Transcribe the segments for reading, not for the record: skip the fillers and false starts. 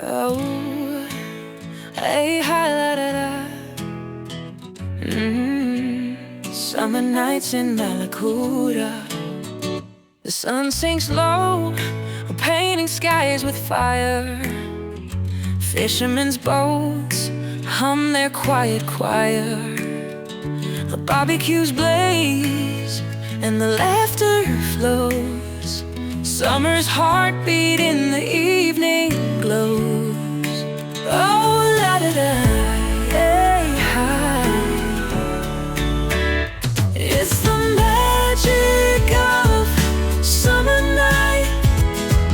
Oh, hey, hi, la, da, da. Summer nights in Mallacoota. The sun sinks low, we're painting skies with fire. Fishermen's boats hum their quiet choir. The BBQs blaze and the laughter flows. Summer's heartbeat in the evening glows. Oh, la da da, hey, hi. It's the magic of summer night,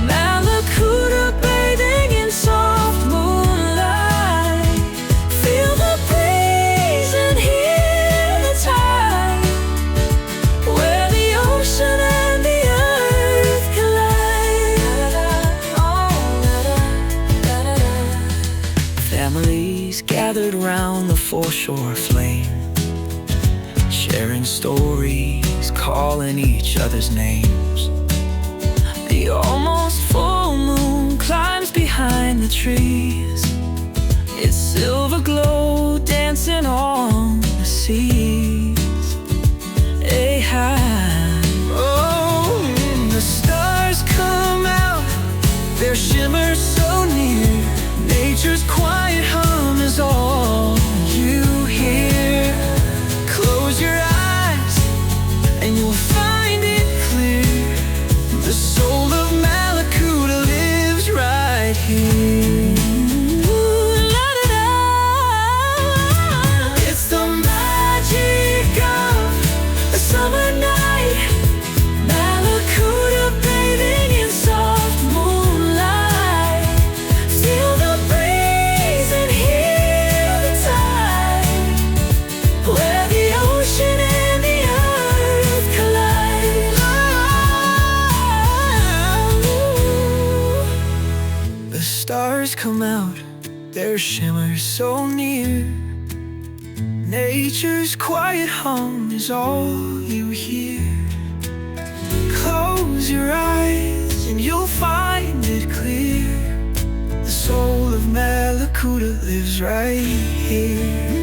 Mallacoota bathing in soft moonlight. Feel the breeze and hear the tide, where the ocean and the earth collide. Families gathered round the foreshore flame, sharing stories, calling each other's names. The almost full moon climbs behind the trees, its silver glow dancing on the seas. Hey, hi. Oh, the stars come out, their shimmer so near. Nature's quiet hum is all you hear. Close your eyes and you'll find it clear. The soul of Mallacoota lives right here. Ooh, la, da, da. It's the magic of a summer night, Mallacoota bathing in soft moonlight. Feel the breeze and hear the tide, where the ocean and the earth collide. The stars come out, their shimmer so near. Nature's quiet hum is all you hear. Close your eyes and you'll find it clear. The soul of Mallacoota lives right here.